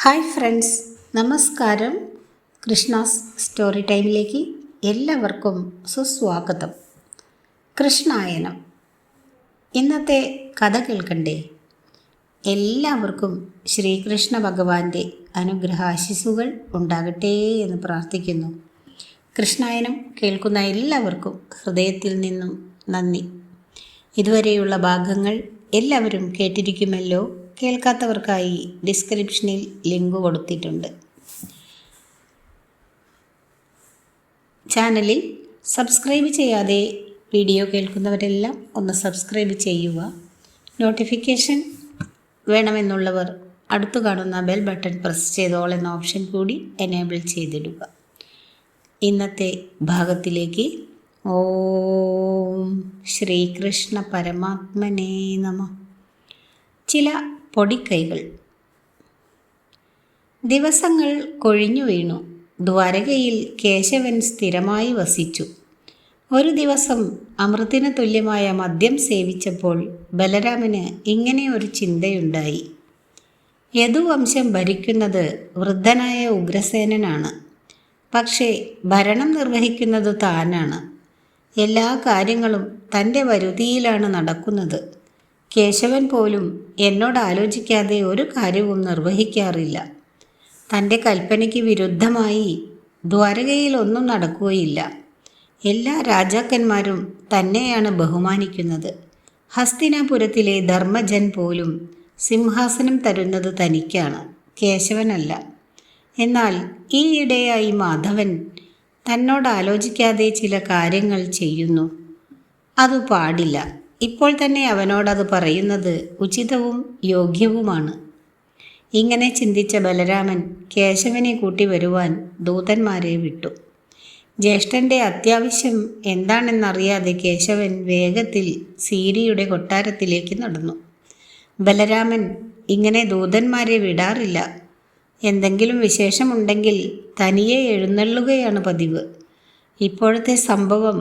Hi friends, നമസ്കാരം. Krishna's story ടൈമിലേക്ക് എല്ലാവർക്കും സുസ്വാഗതം. കൃഷ്ണായനം. ഇന്നത്തെ കഥ കേൾക്കണ്ടേ? എല്ലാവർക്കും ശ്രീകൃഷ്ണ ഭഗവാന്റെ അനുഗ്രഹാശിസുകൾ ഉണ്ടാകട്ടെ എന്ന് പ്രാർത്ഥിക്കുന്നു. കൃഷ്ണായനം കേൾക്കുന്ന എല്ലാവർക്കും ഹൃദയത്തിൽ നിന്നും നന്ദി. ഇതുവരെയുള്ള ഭാഗങ്ങൾ എല്ലാവരും കേട്ടിരിക്കുമല്ലോ. കേൾക്കാത്തവർക്കായി ഡിസ്ക്രിപ്ഷനിൽ ലിങ്ക് കൊടുത്തിട്ടുണ്ട്. ചാനലിൽ സബ്സ്ക്രൈബ് ചെയ്യാതെ വീഡിയോ കേൾക്കുന്നവരെല്ലാം ഒന്ന് സബ്സ്ക്രൈബ് ചെയ്യുക. നോട്ടിഫിക്കേഷൻ വേണമെന്നുള്ളവർ അടുത്തു കാണുന്ന ബെൽ ബട്ടൺ പ്രസ് ചെയ്തോൾ എന്ന ഓപ്ഷൻ കൂടി എനേബിൾ ചെയ്തിടുക. ഇന്നത്തെ ഭാഗത്തിലേക്ക്. ഓം ശ്രീകൃഷ്ണ പരമാത്മനേ നമഃ. ചില പൊടിക്കൈകൾ. ദിവസങ്ങൾ കൊഴിഞ്ഞു വീണു. ദ്വാരകയിൽ കേശവൻ സ്ഥിരമായി വസിച്ചു. ഒരു ദിവസം അമൃതിന് തുല്യമായ മദ്യം സേവിച്ചപ്പോൾ ബലരാമന് ഇങ്ങനെ ഒരു ചിന്തയുണ്ടായി. യദുവംശം ഭരിക്കുന്നത് വൃദ്ധനായ ഉഗ്രസേനനാണ്. പക്ഷേ ഭരണം നിർവഹിക്കുന്നത് താനാണ്. എല്ലാ കാര്യങ്ങളും തൻ്റെ വരുതിയിലാണ് നടക്കുന്നത്. കേശവൻ പോലും എന്നോട് ആലോചിക്കാതെ ഒരു കാര്യവും നിർവഹിക്കാറില്ല. തൻ്റെ കൽപ്പനയ്ക്ക് വിരുദ്ധമായി ദ്വാരകയിൽ ഒന്നും നടക്കുകയില്ല. എല്ലാ രാജാക്കന്മാരും തന്നെയാണ് ബഹുമാനിക്കുന്നത്. ഹസ്തിനാപുരത്തിലെ ധർമ്മജൻ പോലും സിംഹാസനം തരുന്നത് തനിക്കാണ്, കേശവനല്ല. എന്നാൽ ഈയിടെയായി മാധവൻ തന്നോട് ആലോചിക്കാതെ ചില കാര്യങ്ങൾ ചെയ്യുന്നു. അത് പാടില്ല. ഇപ്പോൾ തന്നെ അവനോടത് പറയുന്നത് ഉചിതവും യോഗ്യവുമാണ്. ഇങ്ങനെ ചിന്തിച്ച ബലരാമൻ കേശവനെ കൂട്ടി വരുവാൻ ദൂതന്മാരെ വിട്ടു. ജ്യേഷ്ഠൻ്റെ അത്യാവശ്യം എന്താണെന്നറിയാതെ കേശവൻ വേഗത്തിൽ സീരിയുടെ കൊട്ടാരത്തിലേക്ക് നടന്നു. ബലരാമൻ ഇങ്ങനെ ദൂതന്മാരെ വിടാറില്ല. എന്തെങ്കിലും വിശേഷമുണ്ടെങ്കിൽ തനിയെ എഴുന്നള്ളുകയാണ് പതിവ്. ഇപ്പോഴത്തെ സംഭവം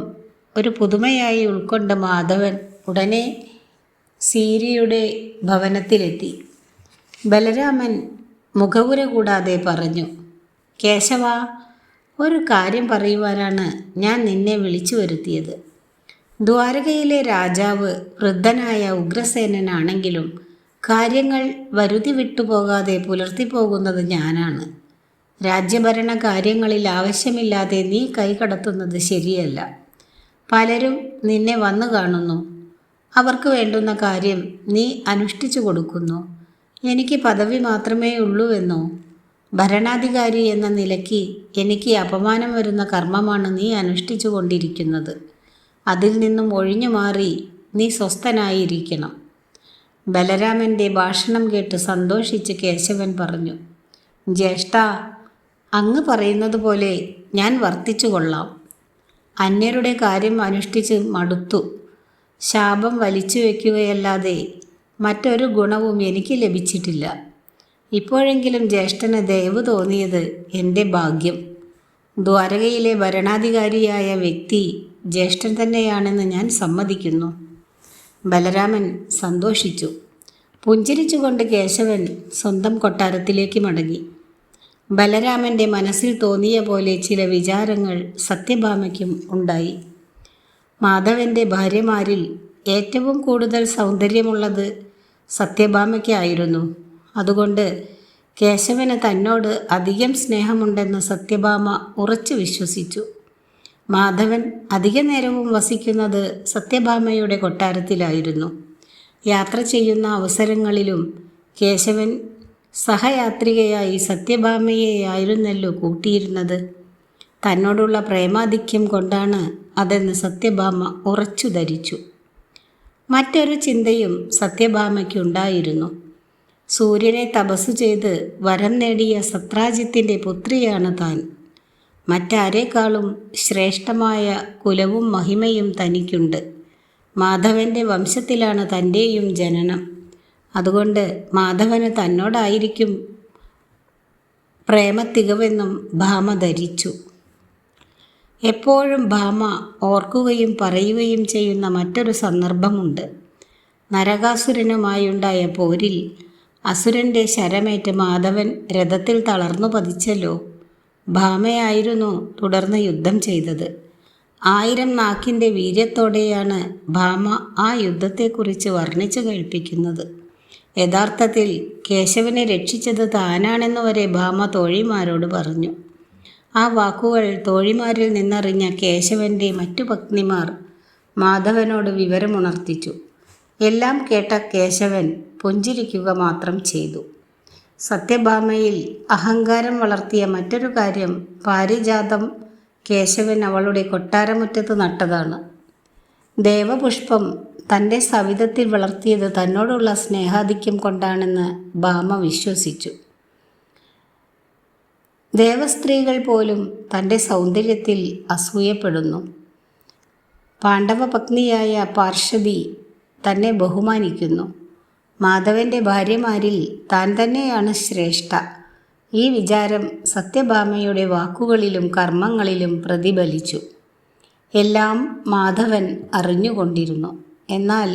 ഒരു പുതുമയായി ഉൾക്കൊണ്ട മാധവൻ ഉടനെ സീരിയുടെ ഭവനത്തിലെത്തി. ബലരാമൻ മുഖവുര കൂടാതെ പറഞ്ഞു, കേശവ, ഒരു കാര്യം പറയുവാനാണ് ഞാൻ നിന്നെ വിളിച്ചു വരുത്തിയത്. ദ്വാരകയിലെ രാജാവ് വൃദ്ധനായ ഉഗ്രസേനനാണെങ്കിലും കാര്യങ്ങൾ വരുതി വിട്ടുപോകാതെ പുലർത്തിപ്പോകുന്നത് ഞാനാണ്. രാജ്യഭരണ കാര്യങ്ങളിൽ ആവശ്യമില്ലാതെ നീ കൈകടത്തുന്നത് ശരിയല്ല. പലരും നിന്നെ വന്നു കാണുന്നു. അവർക്ക് വേണ്ടുന്ന കാര്യം നീ അനുഷ്ഠിച്ചു കൊടുക്കുന്നു. എനിക്ക് പദവി മാത്രമേ ഉള്ളൂവെന്നോ? ഭരണാധികാരി എന്ന നിലയ്ക്ക് എനിക്ക് അപമാനം വരുന്ന കർമ്മമാണ് നീ അനുഷ്ഠിച്ചു കൊണ്ടിരിക്കുന്നത്. അതിൽ നിന്നും ഒഴിഞ്ഞു മാറി നീ സ്വസ്ഥനായിരിക്കണം. ബലരാമൻ്റെ ഭാഷണം കേട്ട് സന്തോഷിച്ച് കേശവൻ പറഞ്ഞു, ജ്യേഷ്ഠ, അങ്ങ് പറയുന്നത് പോലെ ഞാൻ വർത്തിച്ചു കൊള്ളാം. അന്യരുടെ കാര്യം അനുഷ്ഠിച്ച് മടുത്തു. ശാപം വലിച്ചു വയ്ക്കുകയല്ലാതെ മറ്റൊരു ഗുണവും എനിക്ക് ലഭിച്ചിട്ടില്ല. ഇപ്പോഴെങ്കിലും ജ്യേഷ്ഠന് ദയവ് തോന്നിയത് എൻ്റെ ഭാഗ്യം. ദ്വാരകയിലെ ഭരണാധികാരിയായ വ്യക്തി ജ്യേഷ്ഠൻ തന്നെയാണെന്ന് ഞാൻ സമ്മതിക്കുന്നു. ബലരാമൻ സന്തോഷിച്ചു. പുഞ്ചിരിച്ചുകൊണ്ട് കേശവൻ സ്വന്തം കൊട്ടാരത്തിലേക്ക് മടങ്ങി. ബലരാമൻ്റെ മനസ്സിൽ തോന്നിയ പോലെ ചില വിചാരങ്ങൾ സത്യഭാമയ്ക്കും ഉണ്ടായി. മാധവൻ്റെ ഭാര്യമാരിൽ ഏറ്റവും കൂടുതൽ സൗന്ദര്യമുള്ളത് സത്യഭാമയ്ക്കായിരുന്നു. അതുകൊണ്ട് കേശവന് തന്നോട് അധികം സ്നേഹമുണ്ടെന്ന് സത്യഭാമ ഉറച്ചു വിശ്വസിച്ചു. മാധവൻ അധിക നേരവും വസിക്കുന്നത് സത്യഭാമയുടെ കൊട്ടാരത്തിലായിരുന്നു. യാത്ര ചെയ്യുന്ന അവസരങ്ങളിലും കേശവൻ സഹയാത്രികയായി സത്യഭാമയെയായിരുന്നല്ലോ കൂട്ടിയിരുന്നത്. തന്നോടുള്ള പ്രേമാധിക്യം കൊണ്ടാണ് അതെന്ന് സത്യഭാമ ഉറച്ചു ധരിച്ചു. മറ്റൊരു ചിന്തയും സത്യഭാമയ്ക്കുണ്ടായിരുന്നു. സൂര്യനെ തപസ്സു ചെയ്ത് വരം നേടിയ സത്രാജിത്തിൻ്റെ പുത്രിയാണ് താൻ. മറ്റാരേക്കാളും ശ്രേഷ്ഠമായ കുലവും മഹിമയും തനിക്കുണ്ട്. മാധവൻ്റെ വംശത്തിലാണ് തൻ്റെയും ജനനം. അതുകൊണ്ട് മാധവന് തന്നോടായിരിക്കും പ്രേമത്തികവെന്നും ഭാമ ധരിച്ചു. എപ്പോഴും ഭാമ ഓർക്കുകയും പറയുകയും ചെയ്യുന്ന മറ്റൊരു സന്ദർഭമുണ്ട്. നരകാസുരനുമായുണ്ടായ പോരിൽ അസുരൻ്റെ ശരമേറ്റ് മാധവൻ രഥത്തിൽ തളർന്നു പതിച്ചല്ലോ. ഭാമയായിരുന്നു തുടർന്ന് യുദ്ധം ചെയ്തത്. 1000 നാക്കിൻ്റെ വീര്യത്തോടെയാണ് ഭാമ ആ യുദ്ധത്തെക്കുറിച്ച് വർണ്ണിച്ചു കേൾപ്പിക്കുന്നത്. യഥാർത്ഥത്തിൽ കേശവനെ രക്ഷിച്ചത് താനാണെന്ന് വരെ ഭാമ തോഴിമാരോട് പറഞ്ഞു. ആ വാക്കുകൾ തോഴിമാരിൽ നിന്നറിഞ്ഞ കേശവൻ്റെ മറ്റു പത്നിമാർ മാധവനോട് വിവരമുണർത്തിച്ചു. എല്ലാം കേട്ട കേശവൻ പുഞ്ചിരിക്കുക മാത്രം ചെയ്തു. സത്യഭാമയിൽ അഹങ്കാരം വളർത്തിയ മറ്റൊരു കാര്യം പാരിജാതം കേശവൻ അവളുടെ കൊട്ടാരമുറ്റത്ത് നട്ടതാണ്. ദേവപുഷ്പം തൻ്റെ സവിധത്തിൽ വളർത്തിയത് തന്നോടുള്ള സ്നേഹാധിക്യം കൊണ്ടാണെന്ന് ഭാമ വിശ്വസിച്ചു. ദേവസ്ത്രീകൾ പോലും തൻ്റെ സൗന്ദര്യത്തിൽ അസൂയപ്പെടുന്നു. പാണ്ഡവപത്നിയായ പാർഷദി തന്നെ ബഹുമാനിക്കുന്നു. മാധവൻ്റെ ഭാര്യമാരിൽ താൻ തന്നെയാണ് ശ്രേഷ്ഠ. ഈ വിചാരം സത്യഭാമയുടെ വാക്കുകളിലും കർമ്മങ്ങളിലും പ്രതിഫലിച്ചു. എല്ലാം മാധവൻ അറിഞ്ഞുകൊണ്ടിരുന്നു. എന്നാൽ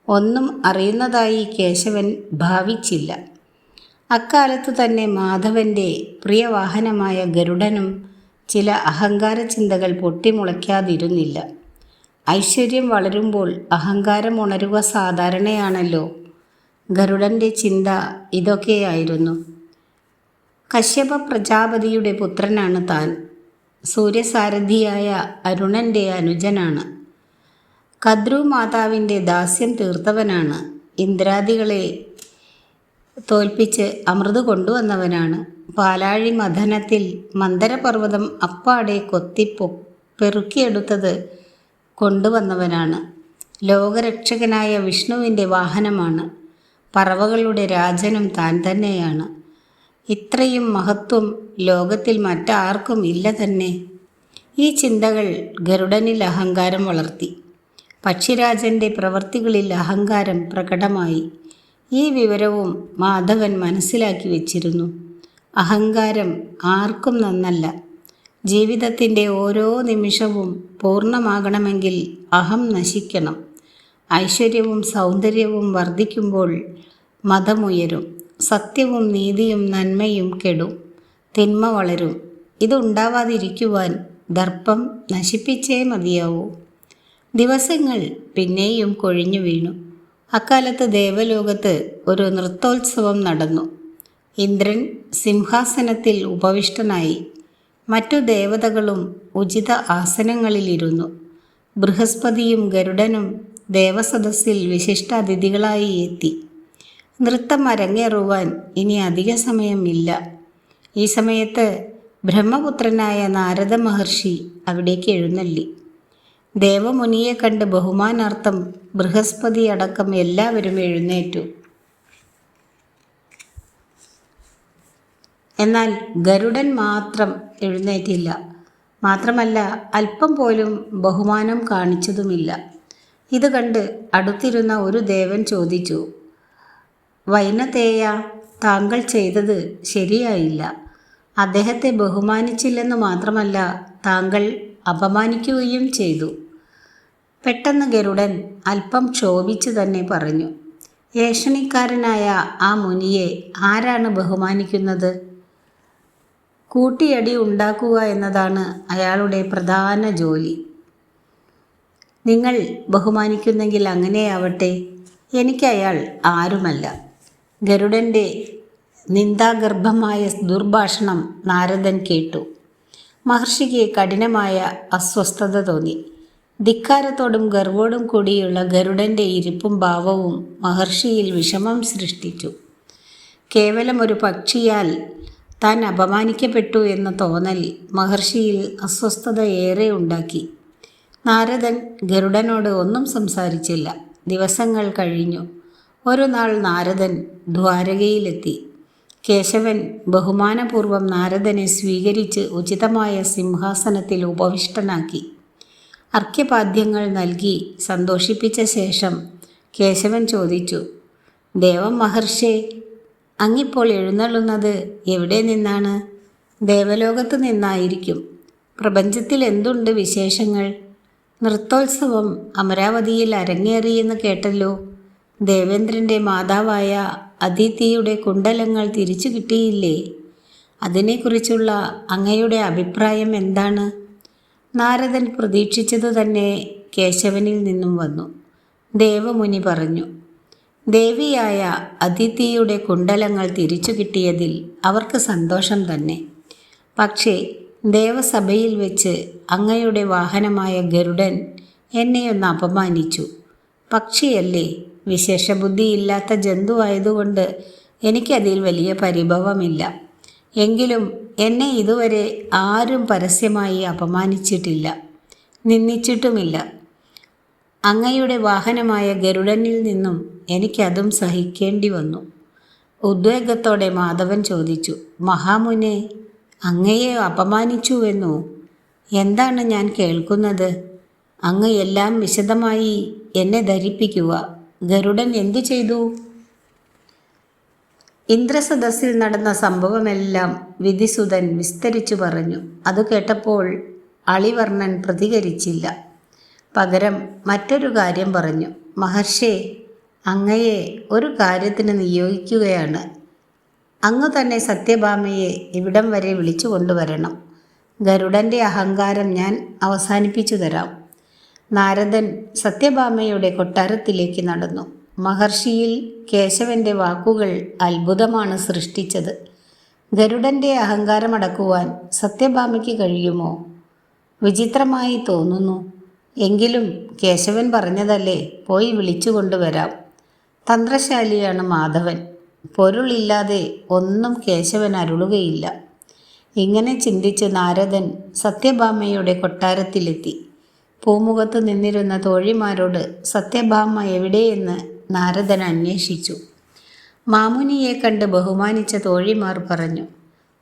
ഒന്നും അറിയുന്നതായി കേശവൻ ഭാവിച്ചില്ല. അക്കാലത്തു തന്നെ മാധവൻ്റെ പ്രിയവാഹനമായ ഗരുഡനും ചില അഹങ്കാര ചിന്തകൾ പൊട്ടിമുളയ്ക്കാതിരുന്നില്ല. ഐശ്വര്യം വളരുമ്പോൾ അഹങ്കാരം ഉണരുക സാധാരണയാണല്ലോ. ഗരുഡൻ്റെ ചിന്ത ഇതൊക്കെയായിരുന്നു. കശ്യപ പ്രജാപതിയുടെ പുത്രനാണ് താൻ. സൂര്യസാരഥിയായ അരുണൻ്റെ അനുജനാണ്. കദ്രു മാതാവിൻ്റെ ദാസ്യം തീർത്തവനാണ്. ഇന്ദ്രാദികളെ തോൽപ്പിച്ച് അമൃത് കൊണ്ടുവന്നവനാണ്. പാലാഴി മഥനത്തിൽ മന്ദരപർവ്വതം അപ്പാടെ പെറുക്കിയെടുത്തത് കൊണ്ടുവന്നവനാണ്. ലോകരക്ഷകനായ വിഷ്ണുവിൻ്റെ വാഹനമാണ്. പറവകളുടെ രാജനും താൻ തന്നെയാണ്. ഇത്രയും മഹത്വം ലോകത്തിൽ മറ്റാർക്കും ഇല്ല തന്നെ. ഈ ചിന്തകൾ ഗരുഡനിൽ അഹങ്കാരം വളർത്തി. പക്ഷിരാജൻ്റെ പ്രവൃത്തികളിൽ അഹങ്കാരം പ്രകടമായി. ഈ വിവരവും മാധവൻ മനസ്സിലാക്കി വച്ചിരുന്നു. അഹങ്കാരം ആർക്കും നന്നല്ല. ജീവിതത്തിൻ്റെ ഓരോ നിമിഷവും പൂർണ്ണമാകണമെങ്കിൽ അഹം നശിക്കണം. ഐശ്വര്യവും സൗന്ദര്യവും വർദ്ധിക്കുമ്പോൾ മതമുയരും. സത്യവും നീതിയും നന്മയും കെടും. തിന്മ വളരും. ഇതുണ്ടാവാതിരിക്കുവാൻ ദർപ്പം നശിപ്പിച്ചേ മതിയാവൂ. ദിവസങ്ങൾ പിന്നെയും കൊഴിഞ്ഞു വീണു. അക്കാലത്ത് ദേവലോകത്ത് ഒരു നൃത്തോത്സവം നടന്നു. ഇന്ദ്രൻ സിംഹാസനത്തിൽ ഉപവിഷ്ടനായി. മറ്റു ദേവതകളും ഉചിത ആസനങ്ങളിലിരുന്നു. ബൃഹസ്പതിയും ഗരുഡനും ദേവസദസ്സിൽ വിശിഷ്ടാതിഥികളായി എത്തി. നൃത്തം അരങ്ങേറുവാൻ ഇനി അധിക സമയമില്ല. ഈ സമയത്ത് ബ്രഹ്മപുത്രനായ നാരദ മഹർഷി അവിടേക്ക് എഴുന്നള്ളി. ദേവമുനിയെ കണ്ട് ബഹുമാനാർത്ഥം ബൃഹസ്പതി അടക്കം എല്ലാവരും എഴുന്നേറ്റു. എന്നാൽ ഗരുഡൻ മാത്രം എഴുന്നേറ്റില്ല. മാത്രമല്ല അല്പം പോലും ബഹുമാനം കാണിച്ചതുമില്ല. ഇത് കണ്ട് അടുത്തിരുന്ന ഒരു ദേവൻ ചോദിച്ചു, വൈനതേയ, താങ്കൾ ചെയ്തത് ശരിയായില്ല. അദ്ദേഹത്തെ ബഹുമാനിച്ചില്ലെന്ന് മാത്രമല്ല, താങ്കൾ അപമാനിക്കുകയും ചെയ്തു. പെട്ടെന്ന് ഗരുഡൻ അല്പം ക്ഷോഭിച്ചു തന്നെ പറഞ്ഞു, ഏഷണിക്കാരനായ ആ മുനിയെ ആരാണ് ബഹുമാനിക്കുന്നത്? കൂട്ടിയടി ഉണ്ടാക്കുക എന്നതാണ് അയാളുടെ പ്രധാന ജോലി. നിങ്ങൾ ബഹുമാനിക്കുന്നെങ്കിൽ അങ്ങനെയാവട്ടെ. എനിക്ക് അയാൾ ആരുമല്ല. ഗരുഡൻ്റെ നിന്ദാഗർഭമായ ദുർഭാഷണം നാരദൻ കേട്ടു. മഹർഷിക്ക് കഠിനമായ അസ്വസ്ഥത തോന്നി. ധിക്കാരത്തോടും ഗർവോടും കൂടിയുള്ള ഗരുഡൻ്റെ ഇരിപ്പും ഭാവവും മഹർഷിയിൽ വിഷമം സൃഷ്ടിച്ചു. കേവലം ഒരു പക്ഷിയാൽ താൻ അപമാനിക്കപ്പെട്ടു എന്ന തോന്നൽ മഹർഷിയിൽ അസ്വസ്ഥത ഏറെ ഉണ്ടാക്കി. നാരദൻ ഗരുഡനോട് ഒന്നും സംസാരിച്ചില്ല. ദിവസങ്ങൾ കഴിഞ്ഞു. ഒരു നാൾ നാരദൻ ദ്വാരകയിലെത്തി. കേശവൻ ബഹുമാനപൂർവം നാരദനെ സ്വീകരിച്ച് ഉചിതമായ സിംഹാസനത്തിൽ ഉപവിഷ്ടനാക്കി. അർഘ്യപാദ്യങ്ങൾ നൽകി സന്തോഷിപ്പിച്ച ശേഷം കേശവൻ ചോദിച്ചു, ദേവം മഹർഷേ, അങ്ങിപ്പോൾ എഴുന്നള്ളുന്നത് എവിടെ നിന്നാണ്? ദേവലോകത്ത് നിന്നായിരിക്കും. പ്രപഞ്ചത്തിൽ എന്തുണ്ട് വിശേഷങ്ങൾ? നൃത്തോത്സവം അമരാവതിയിൽ അരങ്ങേറിയെന്ന് കേട്ടല്ലോ. ദേവേന്ദ്രൻ്റെ മാതാവായ അദിതിയുടെ കുണ്ടലങ്ങൾ തിരിച്ചു കിട്ടിയില്ലേ? അതിനെക്കുറിച്ചുള്ള അങ്ങയുടെ അഭിപ്രായം എന്താണ്? നാരദൻ പ്രതീക്ഷിച്ചതു തന്നെ കേശവനിൽ നിന്നും വന്നു. ദേവമുനി പറഞ്ഞു, ദേവിയായ അദിതിയുടെ കുണ്ടലങ്ങൾ തിരിച്ചു കിട്ടിയതിൽ അവർക്ക് സന്തോഷം തന്നെ. പക്ഷേ ദേവസഭയിൽ വെച്ച് അങ്ങയുടെ വാഹനമായ ഗരുഡൻ എന്നെയൊന്ന് അപമാനിച്ചു. പക്ഷിയല്ലേ, വിശേഷബുദ്ധിയില്ലാത്ത ജന്തുവായതുകൊണ്ട് എനിക്കതിൽ വലിയ പരിഭവമില്ല. എങ്കിലും എന്നെ ഇതുവരെ ആരും പരസ്യമായി അപമാനിച്ചിട്ടില്ല, നിന്ദിച്ചിട്ടുമില്ല. അങ്ങയുടെ വാഹനമായ ഗരുഡനിൽ നിന്നും എനിക്കതും സഹിക്കേണ്ടി വന്നു. ഉദ്വേഗത്തോടെ മാധവൻ ചോദിച്ചു, മഹാമുനെ, അങ്ങയെ അപമാനിച്ചുവെന്നോ? എന്താണ് ഞാൻ കേൾക്കുന്നത്? അങ്ങ് എല്ലാം വിശദമായി എന്നെ ധരിപ്പിക്കുക. ഗരുഡൻ എന്തു ചെയ്തു? ഇന്ദ്രസദസ്സിൽ നടന്ന സംഭവമെല്ലാം വിധിസുതൻ വിസ്തരിച്ചു പറഞ്ഞു. അത് കേട്ടപ്പോൾ അളിവർണ്ണൻ പ്രതികരിച്ചില്ല. പകരം മറ്റൊരു കാര്യം പറഞ്ഞു. മഹർഷേ, അങ്ങയെ ഒരു കാര്യത്തിന് നിയോഗിക്കുകയാണ്. അങ്ങ് തന്നെ സത്യഭാമയെ ഇവിടം വരെ വിളിച്ചു കൊണ്ടുവരണം. ഗരുഡൻ്റെ അഹങ്കാരം ഞാൻ അവസാനിപ്പിച്ചു തരാം. നാരദൻ സത്യഭാമയുടെ കൊട്ടാരത്തിലേക്ക് നടന്നു. മഹർഷിയിൽ കേശവൻ്റെ വാക്കുകൾ അത്ഭുതമാണ് സൃഷ്ടിച്ചത്. ഗരുഡൻ്റെ അഹങ്കാരമടക്കുവാൻ സത്യഭാമയ്ക്ക് കഴിയുമോ? വിചിത്രമായി തോന്നുന്നു. എങ്കിലും കേശവൻ പറഞ്ഞതല്ലേ, പോയി വിളിച്ചു കൊണ്ടുവരാം. തന്ത്രശാലിയാണ് മാധവൻ. പൊരുളില്ലാതെ ഒന്നും കേശവൻ അരുളുകയില്ല. ഇങ്ങനെ ചിന്തിച്ച് നാരദൻ സത്യഭാമയുടെ കൊട്ടാരത്തിലെത്തി. പൂമുഖത്ത് നിന്നിരുന്ന തോഴിമാരോട് സത്യഭാമ എവിടെയെന്ന് നാരദൻ അന്വേഷിച്ചു. മാമുനിയെ കണ്ട് ബഹുമാനിച്ച തോഴിമാർ പറഞ്ഞു,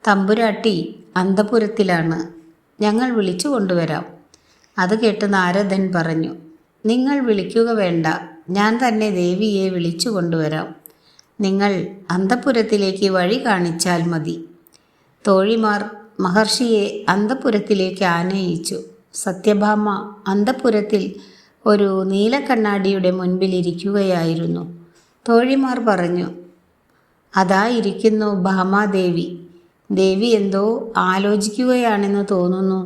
തമ്പുരാട്ടി അന്തഃപുരത്തിലാണ്, ഞങ്ങൾ വിളിച്ചു കൊണ്ടുവരാം. അത് കേട്ട് നാരദൻ പറഞ്ഞു, നിങ്ങൾ വിളിക്കുക വേണ്ട, ഞാൻ തന്നെ ദേവിയെ വിളിച്ചു കൊണ്ടുവരാം. നിങ്ങൾ അന്തഃപുരത്തിലേക്ക് വഴി കാണിച്ചാൽ മതി. തോഴിമാർ മഹർഷിയെ അന്തഃപുരത്തിലേക്ക് ആനയിച്ചു. സത്യഭാമ അന്തഃപുരത്തിൽ ഒരു നീലക്കണ്ണാടിയുടെ മുൻപിലിരിക്കുകയായിരുന്നു. തോഴിമാർ പറഞ്ഞു, അതായിരിക്കുന്നു ഭാമാദേവി. ദേവി എന്തോ ആലോചിക്കുകയാണെന്ന് തോന്നുന്നു.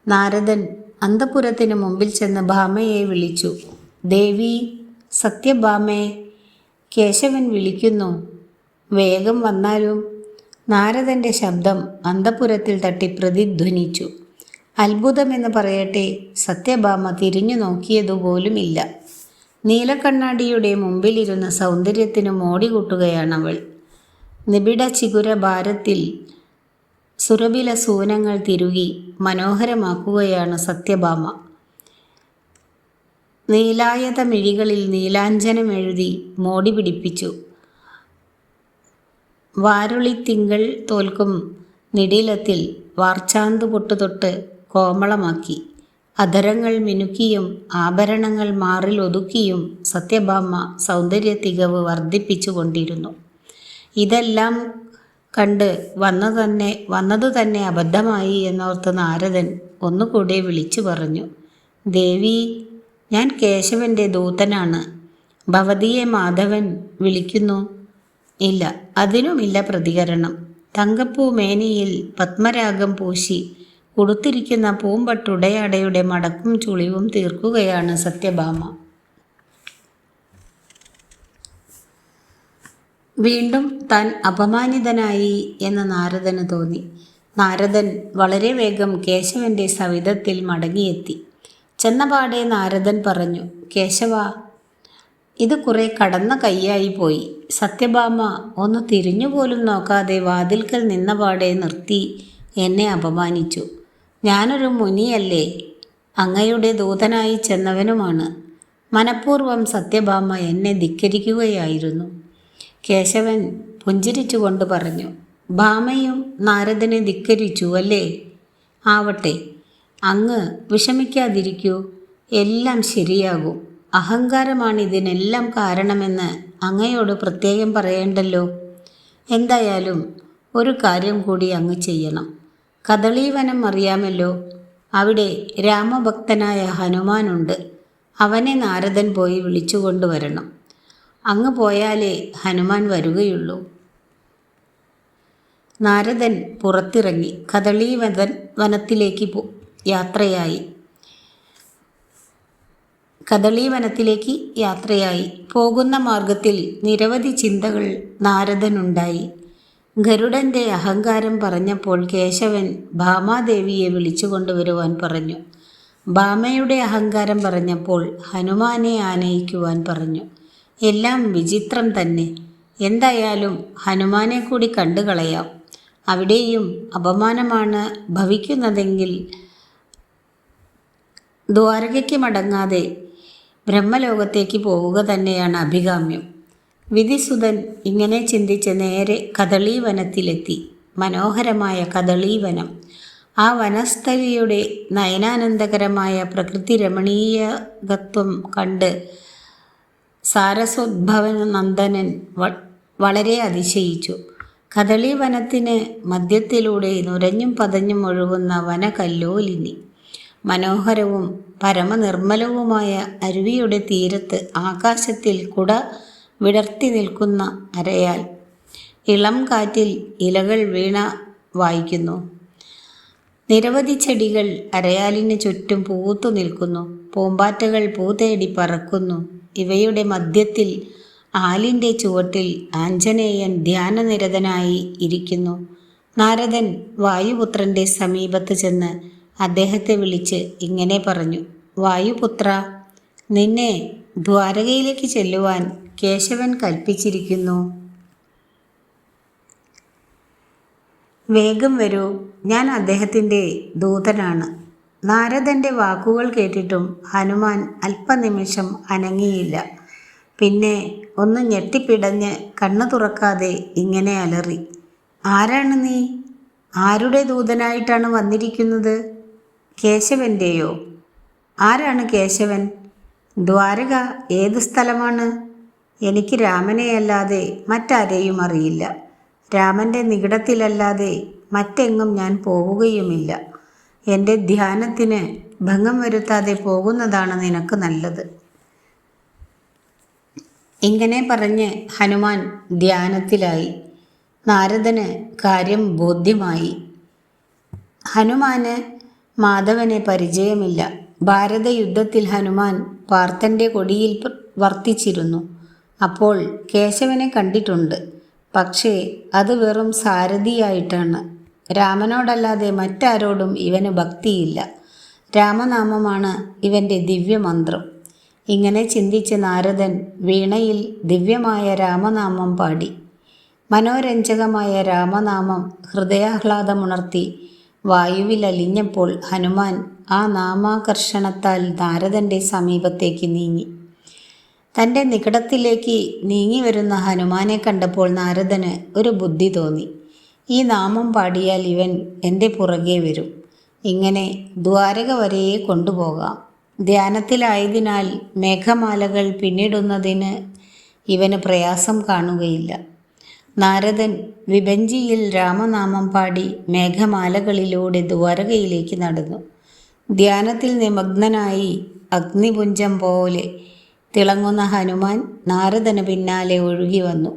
നാരദൻ അന്തഃപുരത്തിന് മുമ്പിൽ ചെന്ന് ഭാമയെ വിളിച്ചു. ദേവി, സത്യഭാമേ, കേശവൻ വിളിക്കുന്നു, വേഗം വന്നാലും. നാരദൻ്റെ ശബ്ദം അന്തഃപുരത്തിൽ തട്ടി പ്രതിധ്വനിച്ചു. അത്ഭുതമെന്ന് പറയട്ടെ, സത്യഭാമ തിരിഞ്ഞു നോക്കിയതുപോലുമില്ല. നീലക്കണ്ണാടിയുടെ മുമ്പിലിരുന്ന സൗന്ദര്യത്തിന് മോടികൂട്ടുകയാണവൾ. നിബിഡ ചിഗുര ഭാരത്തിൽ സുരഭില സൂനങ്ങൾ തിരുകി മനോഹരമാക്കുകയാണ് സത്യഭാമ. നീലായത മിഴികളിൽ നീലാഞ്ജനമെഴുതി മോടി പിടിപ്പിച്ചു. വാരുളിത്തിങ്കൾ തോൽക്കും നിടിലത്തിൽ വാർച്ചാന്തു പൊട്ടുതൊട്ട് കോമളമാക്കി. അധരങ്ങൾ മിനുക്കിയും ആഭരണങ്ങൾ മാറിൽ ഒതുക്കിയും സത്യഭാമ സൗന്ദര്യ തികവ് വർദ്ധിപ്പിച്ചു കൊണ്ടിരുന്നു. ഇതെല്ലാം കണ്ട് വന്നതു തന്നെ അബദ്ധമായി എന്നോർത്ത് നാരദൻ ഒന്നുകൂടെ വിളിച്ചു പറഞ്ഞു, ദേവി, ഞാൻ കേശവൻ്റെ ദൂതനാണ്. ഭവതിയെ മാധവൻ വിളിക്കുന്നു. ഇല്ല, അതിനുമില്ല പ്രതികരണം. തങ്കപ്പൂ മേനിയിൽ പത്മരാഗം പൂശി ഉടുത്തിരിക്കുന്ന പൂമ്പട്ടുടയാടയുടെ മടക്കും ചുളിവും തീർക്കുകയാണ് സത്യഭാമ. വീണ്ടും താൻ അപമാനിതനായി എന്ന് നാരദന് തോന്നി. നാരദൻ വളരെ വേഗം കേശവൻ്റെ സവിധത്തിൽ മടങ്ങിയെത്തി. ചെന്നപാടെ നാരദൻ പറഞ്ഞു, കേശവ, ഇത് കുറെ കടന്ന കൈയായി പോയി. സത്യഭാമ ഒന്ന് തിരിഞ്ഞുപോലും നോക്കാതെ വാതിൽക്കൽ നിന്നപാടെ നിർത്തി എന്നെ അപമാനിച്ചു. ഞാനൊരു മുനിയല്ലേ, അങ്ങയുടെ ദൂതനായി ചെന്നവനുമാണ്. മനഃപൂർവ്വം സത്യഭാമ എന്നെ ധിക്കരിക്കുകയായിരുന്നു. കേശവൻ പുഞ്ചിരിച്ചുകൊണ്ട് പറഞ്ഞു, ഭാമയും നാരദനെ ധിക്കരിച്ചു അല്ലേ? ആവട്ടെ, അങ്ങ് വിഷമിക്കാതിരിക്കൂ, എല്ലാം ശരിയാകും. അഹങ്കാരമാണ് ഇതിനെല്ലാം കാരണമെന്ന് അങ്ങയോട് പ്രത്യേകം പറയേണ്ടല്ലോ. എന്തായാലും ഒരു കാര്യം കൂടി അങ്ങ് ചെയ്യണം. കദളീവനം അറിയാമല്ലോ, അവിടെ രാമഭക്തനായ ഹനുമാനുണ്ട്. അവനെ നാരദൻ പോയി വിളിച്ചു കൊണ്ടുവരണം. അങ്ങ് പോയാലേ ഹനുമാൻ വരികയുള്ളൂ. നാരദൻ പുറത്തിറങ്ങി കദളീവനത്തിലേക്ക് യാത്രയായി. പോകുന്ന മാർഗത്തിൽ നിരവധി ചിന്തകൾ നാരദനുണ്ടായി. ഗരുഡന്റെ അഹങ്കാരം പറഞ്ഞപ്പോൾ കേശവൻ ഭാമാദേവിയെ വിളിച്ചുകൊണ്ടുവരുവാൻ പറഞ്ഞു. ഭാമയുടെ അഹങ്കാരം പറഞ്ഞപ്പോൾ ഹനുമാനെ ആനയിക്കുവാൻ പറഞ്ഞു. എല്ലാം വിചിത്രം തന്നെ. എന്തായാലും ഹനുമാനെ കൂടി കണ്ടുകളയാം. അവിടെയും അപമാനമാണ് ഭവിക്കുന്നതെങ്കിൽ ദ്വാരകയ്ക്ക് മടങ്ങാതെ ബ്രഹ്മലോകത്തേക്ക് പോവുക തന്നെയാണ് അഭികാമ്യം. വിധിസുതൻ ഇങ്ങനെ ചിന്തിച്ച് നേരെ കദളീവനത്തിലെത്തി. മനോഹരമായ കദളീവനം. ആ വനസ്ഥലിയുടെ നയനാനന്ദകരമായ പ്രകൃതി രമണീയകത്വം കണ്ട് സാരസ്വദ്ഭവനന്ദനൻ വളരെ അതിശയിച്ചു. കദളീവനത്തിന് മധ്യത്തിലൂടെ നുരഞ്ഞും പതഞ്ഞും ഒഴുകുന്ന വനകല്ലോലിനി. മനോഹരവും പരമനിർമ്മലവുമായ അരുവിയുടെ തീരത്ത് ആകാശത്തിൽ കുട വിടർത്തി നിൽക്കുന്ന അരയാൽ. ഇളം കാറ്റിൽ ഇലകൾ വീണ വായിക്കുന്നു. നിരവധി ചെടികൾ അരയാലിന് ചുറ്റും പൂത്തു നിൽക്കുന്നു. പൂമ്പാറ്റകൾ പൂ തേടി പറക്കുന്നു. ഇവയുടെ മധ്യത്തിൽ ആലിൻ്റെ ചുവട്ടിൽ ആഞ്ജനേയൻ ധ്യാനനിരതനായി ഇരിക്കുന്നു. നാരദൻ വായുപുത്രൻ്റെ സമീപത്ത് ചെന്ന് അദ്ദേഹത്തെ വിളിച്ച് ഇങ്ങനെ പറഞ്ഞു. വായുപുത്ര, നിന്നെ ദ്വാരകയിലേക്ക് ചെല്ലുവാൻ കേശവൻ കൽപ്പിച്ചിരിക്കുന്നു. വേഗം വരൂ, ഞാൻ അദ്ദേഹത്തിൻ്റെ ദൂതനാണ്. നാരദൻ്റെ വാക്കുകൾ കേട്ടിട്ടും ഹനുമാൻ അല്പനിമിഷം അനങ്ങിയില്ല. പിന്നെ ഒന്ന് ഞെട്ടിപ്പിടഞ്ഞ് കണ്ണു തുറക്കാതെ ഇങ്ങനെ അലറി. ആരാണ് നീ? ആരുടെ ദൂതനായിട്ടാണ് വന്നിരിക്കുന്നത്? കേശവൻ്റെയോ? ആരാണ് കേശവൻ? ദ്വാരക ഏത് സ്ഥലമാണ്? എനിക്ക് രാമനെയല്ലാതെ മറ്റാരെയും അറിയില്ല. രാമൻ്റെ നികടത്തിലല്ലാതെ മറ്റെങ്ങും ഞാൻ പോവുകയുമില്ല. എൻ്റെ ധ്യാനത്തിന് ഭംഗം വരുത്താതെ പോകുന്നതാണ് നിനക്ക് നല്ലത്. ഇങ്ങനെ പറഞ്ഞ് ഹനുമാൻ ധ്യാനത്തിലായി. നാരദന് കാര്യം ബോധ്യമായി. ഹനുമാന് മാധവനെ പരിചയമില്ല. ഭാരതയുദ്ധത്തിൽ ഹനുമാൻ പാർത്ഥൻ്റെ കൊടിയിൽ വർത്തിച്ചിരുന്നു. അപ്പോൾ കേശവനെ കണ്ടിട്ടുണ്ട്. പക്ഷേ അത് വെറും സാരഥിയായിട്ടാണ്. രാമനോടല്ലാതെ മറ്റാരോടും ഇവന് ഭക്തിയില്ല. രാമനാമമാണ് ഇവൻ്റെ ദിവ്യമന്ത്രം. ഇങ്ങനെ ചിന്തിച്ച് നാരദൻ വീണയിൽ ദിവ്യമായ രാമനാമം പാടി. മനോരഞ്ജകമായ രാമനാമം ഹൃദയാഹ്ലാദമുണർത്തി വായുവിൽ അലിഞ്ഞപ്പോൾ ഹനുമാൻ ആ നാമാകർഷണത്താൽ നാരദൻ്റെ സമീപത്തേക്ക് നീങ്ങി. തൻ്റെ നികടത്തിലേക്ക് നീങ്ങി വരുന്ന ഹനുമാനെ കണ്ടപ്പോൾ നാരദന് ഒരു ബുദ്ധി തോന്നി. ഈ നാമം പാടിയാൽ ഇവൻ എൻ്റെ പുറകെ വരും. ഇങ്ങനെ ദ്വാരക വരെ കൊണ്ടുപോകാം. ധ്യാനത്തിലായതിനാൽ മേഘമാലകൾ പിന്നിടുന്നതിന് ഇവന് പ്രയാസം കാണുകയില്ല. നാരദൻ വിഭഞ്ചിയിൽ രാമനാമം പാടി മേഘമാലകളിലൂടെ ദ്വാരകയിലേക്ക് നടന്നു. ധ്യാനത്തിൽ നിമഗ്നനായി അഗ്നിപുഞ്ചം പോലെ തിളങ്ങുന്ന ഹനുമാൻ നാരദന് പിന്നാലെ ഒഴുകി വന്നു.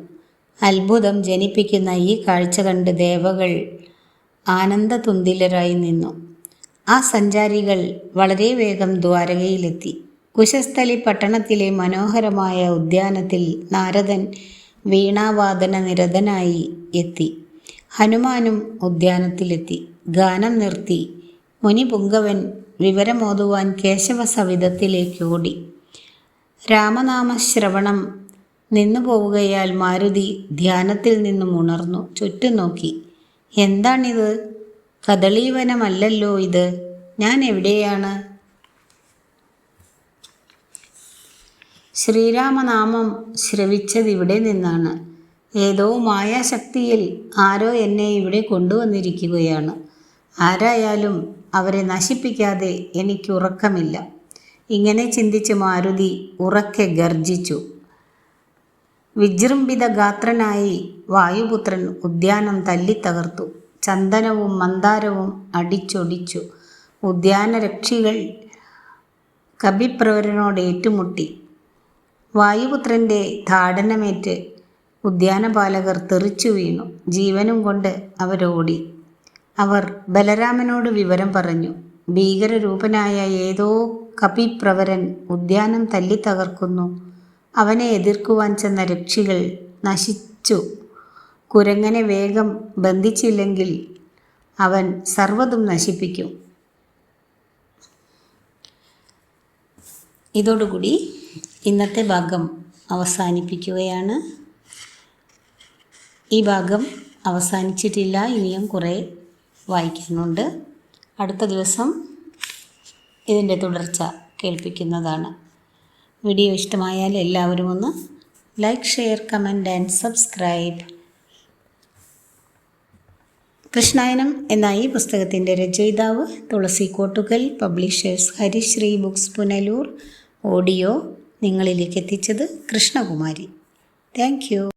അത്ഭുതം ജനിപ്പിക്കുന്ന ഈ കാഴ്ച കണ്ട് ദേവകൾ ആനന്ദതുന്തിലരായി നിന്നു. ആ സഞ്ചാരികൾ വളരെ വേഗം ദ്വാരകയിലെത്തി. കുശസ്ഥലി പട്ടണത്തിലെ മനോഹരമായ ഉദ്യാനത്തിൽ നാരദൻ വീണാവാദന നിരതനായി എത്തി. ഹനുമാനും ഉദ്യാനത്തിലെത്തി. ഗാനം നിർത്തി മുനിപുങ്കവൻ വിവരമോതുവാൻ കേശവ സവിധത്തിലേക്ക് ഓടി. രാമനാമശ്രവണം നിന്നു പോവുകയാൽ മാരുതി ധ്യാനത്തിൽ നിന്നും ഉണർന്നു ചുറ്റും നോക്കി. എന്താണിത്? കദളീവനമല്ലല്ലോ ഇത്. ഞാൻ എവിടെയാണ്? ശ്രീരാമനാമം ശ്രവിച്ചതിവിടെ നിന്നാണ്. ഏതോ മായാശക്തിയിൽ ആരോ എന്നെ ഇവിടെ കൊണ്ടുവന്നിരിക്കുകയാണ്. ആരായാലും അവരെ നശിപ്പിക്കാതെ എനിക്ക് ഉറക്കമില്ല. ഇങ്ങനെ ചിന്തിച്ച് മാരുതി ഉറക്കെ ഗർജിച്ചു. വിജൃംഭിത ഗാത്രനായി വായുപുത്രൻ ഉദ്യാനം തല്ലിത്തകർത്തു. ചന്ദനവും മന്ദാരവും അടിച്ചൊടിച്ചു. ഉദ്യാനരക്ഷികൾ കപിപ്രവരനോട് ഏറ്റുമുട്ടി. വായുപുത്രൻ്റെ താടനമേറ്റ് ഉദ്യാനപാലകർ തെറിച്ചു വീണു. ജീവനും കൊണ്ട് അവരോടി. അവർ ബലരാമനോട് വിവരം പറഞ്ഞു. ഭീകരരൂപനായ ഏതോ കപിപ്രവരൻ ഉദ്യാനം തല്ലിത്തകർക്കുന്നു. അവനെ എതിർക്കുവാൻ ചെന്ന രക്ഷികൾ നശിച്ചു. കുരങ്ങനെ വേഗം ബന്ധിച്ചില്ലെങ്കിൽ അവൻ സർവ്വതും നശിപ്പിക്കും. ഇതോടുകൂടി ഇന്നത്തെ ഭാഗം അവസാനിപ്പിക്കുകയാണ്. ഈ ഭാഗം അവസാനിച്ചിട്ടില്ല, ഇനിയും കുറേ വായിക്കാനുണ്ട്. അടുത്ത ദിവസം ഇതിൻ്റെ തുടർച്ച കേൾപ്പിക്കുന്നതാണ്. വീഡിയോ ഇഷ്ടമായാൽ എല്ലാവരും ഒന്ന് like, share, comment and subscribe. Krishnayanam എന്ന ഈ പുസ്തകത്തിൻ്റെ രചയിതാവ് Thulasi Kottukal, publishers Harishree books, Punalur. Audio നിങ്ങളിലേക്ക് എത്തിച്ചത് കൃഷ്ണകുമാരി. Thank you.